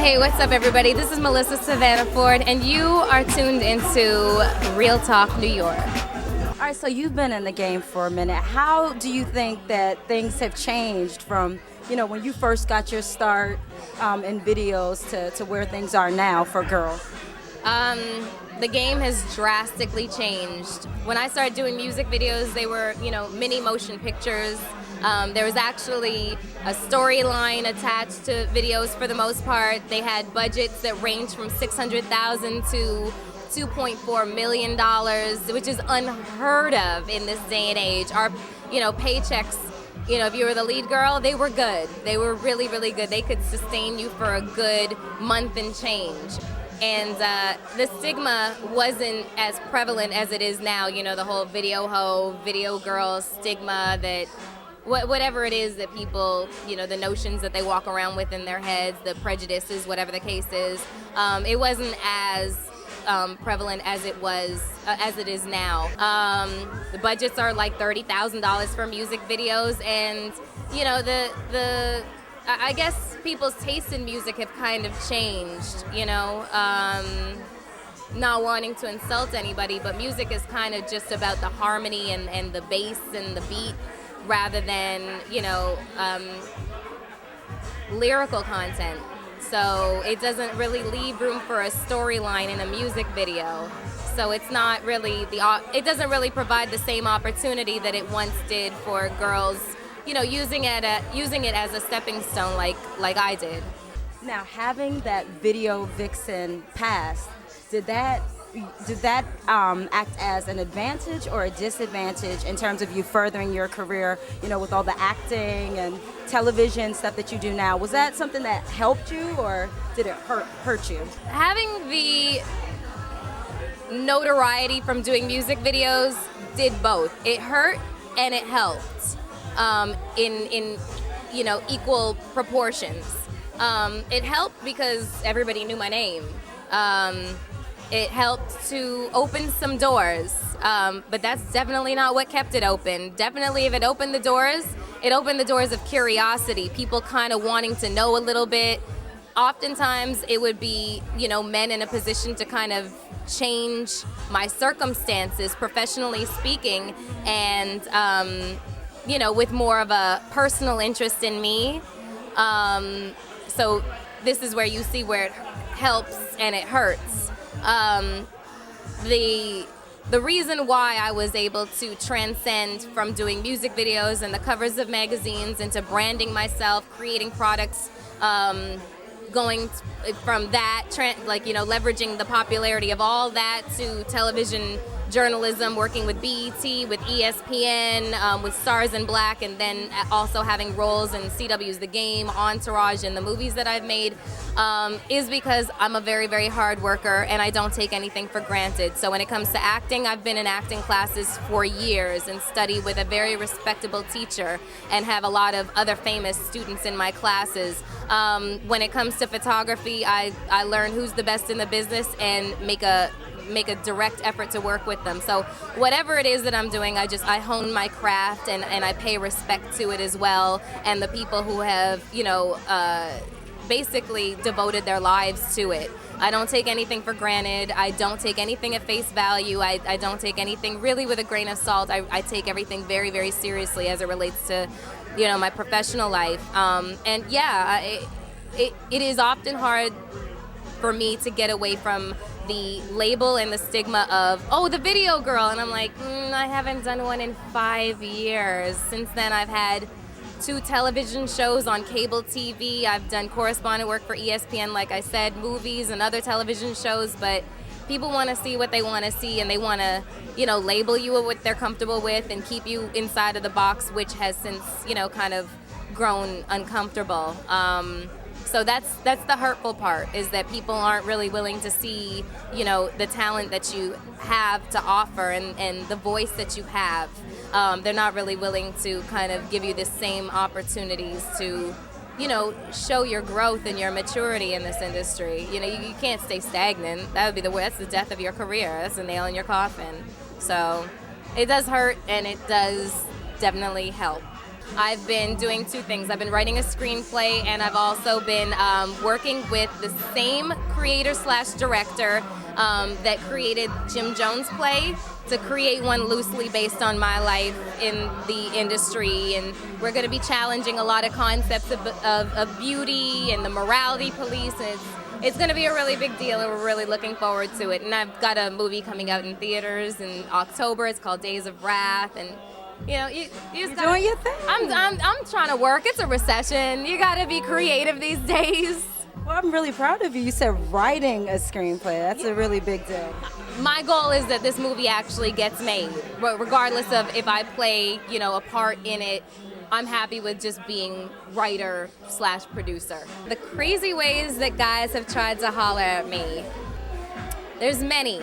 Hey, what's up, everybody? This is Melyssa Ford, and you are tuned into Real Talk New York. All right, so you've been in the game for a minute. How do you think that things have changed from, when you first got your start in videos to where things are now for girls? The game has drastically changed. When I started doing music videos, they were, mini motion pictures. There was actually a storyline attached to videos for the most part. They had budgets that ranged from $600,000 to $2.4 million, which is unheard of in this day and age. Our, paychecks, if you were the lead girl, they were good. They were really, really good. They could sustain you for a good month and change. And the stigma wasn't as prevalent as it is now, the whole video hoe, video girl stigma that whatever it is that people, the notions that they walk around with in their heads, the prejudices, whatever the case is, it wasn't as prevalent as it is now. The budgets are like $30,000 for music videos, and I guess people's taste in music have kind of changed, not wanting to insult anybody, but music is kind of just about the harmony and the bass and the beat rather than, lyrical content. So it doesn't really leave room for a storyline in a music video. So it's not really it doesn't really provide the same opportunity that it once did for girls, using it as a stepping stone like I did. Now, having that video vixen past, did that act as an advantage or a disadvantage in terms of you furthering your career, with all the acting and television stuff that you do now? Was that something that helped you, or did it hurt you? Having the notoriety from doing music videos did both. It hurt and it helped in equal proportions. It helped because everybody knew my name. It helped to open some doors, but that's definitely not what kept it open. Definitely, if it opened the doors of curiosity, people kind of wanting to know a little bit. Oftentimes, it would be, men in a position to kind of change my circumstances, professionally speaking, and, with more of a personal interest in me. So this is where you see where it helps and it hurts. The reason why I was able to transcend from doing music videos and the covers of magazines into branding myself, creating products, going from that, leveraging the popularity of all that to television journalism, working with BET, with ESPN, with Stars in Black, and then also having roles in CW's The Game, Entourage, and the movies that I've made, is because I'm a very, very hard worker and I don't take anything for granted. So when it comes to acting, I've been in acting classes for years and study with a very respectable teacher and have a lot of other famous students in my classes. When it comes to photography, I learn who's the best in the business and make a direct effort to work with them. So whatever it is that I'm doing, I hone my craft and I pay respect to it as well. And the people who have, basically devoted their lives to it. I don't take anything for granted. I don't take anything at face value. I don't take anything really with a grain of salt. I take everything very, very seriously as it relates to, my professional life. It is often hard for me to get away from the label and the stigma of, the video girl. And I'm like, I haven't done one in 5 years. Since then, I've had 2 television shows on cable TV. I've done correspondent work for ESPN, like I said, movies and other television shows. But people want to see what they want to see, and they want to, label you with what they're comfortable with and keep you inside of the box, which has since, kind of grown uncomfortable. So that's the hurtful part, is that people aren't really willing to see, the talent that you have to offer and the voice that you have. They're not really willing to kind of give you the same opportunities to, show your growth and your maturity in this industry. You can't stay stagnant. That's the death of your career. That's the nail in your coffin. So it does hurt, and it does definitely help. I've been doing two things. I've been writing a screenplay, and I've also been working with the same creator/director that created Jim Jones' play to create one loosely based on my life in the industry. And we're going to be challenging a lot of concepts of beauty and the morality police. And it's going to be a really big deal, and we're really looking forward to it. And I've got a movie coming out in theaters in October. It's called Days of Wrath. And you know, you just You're doing your thing. I'm trying to work. It's a recession. You got to be creative these days. Well, I'm really proud of you. You said writing a screenplay. That's a really big deal. My goal is that this movie actually gets made, regardless of if I play, you know, a part in it. I'm happy with just being writer/producer. The crazy ways that guys have tried to holler at me, there's many.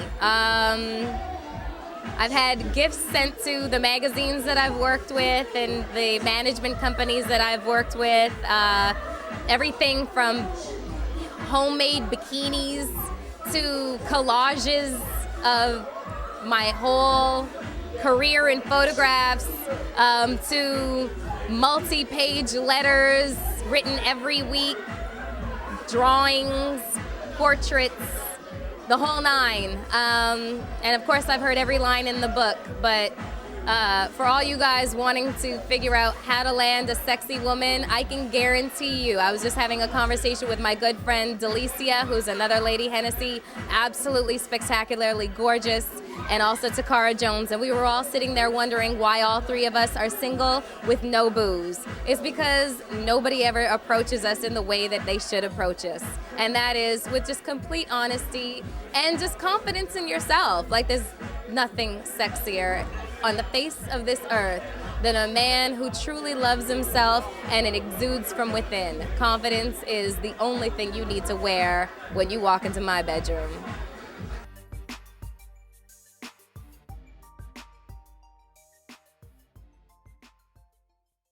I've had gifts sent to the magazines that I've worked with and the management companies that I've worked with. Everything from homemade bikinis to collages of my whole career in photographs, to multi-page letters written every week, drawings, portraits, the whole nine. And of course I've heard every line in the book, but for all you guys wanting to figure out how to land a sexy woman, I can guarantee you, I was just having a conversation with my good friend Delicia, who's another Lady Hennessy, absolutely spectacularly gorgeous, and also Takara Jones, and we were all sitting there wondering why all three of us are single with no booze. It's because nobody ever approaches us in the way that they should approach us, and that is with just complete honesty and just confidence in yourself. Like, there's nothing sexier on the face of this earth than a man who truly loves himself and it exudes from within. Confidence is the only thing you need to wear when you walk into my bedroom.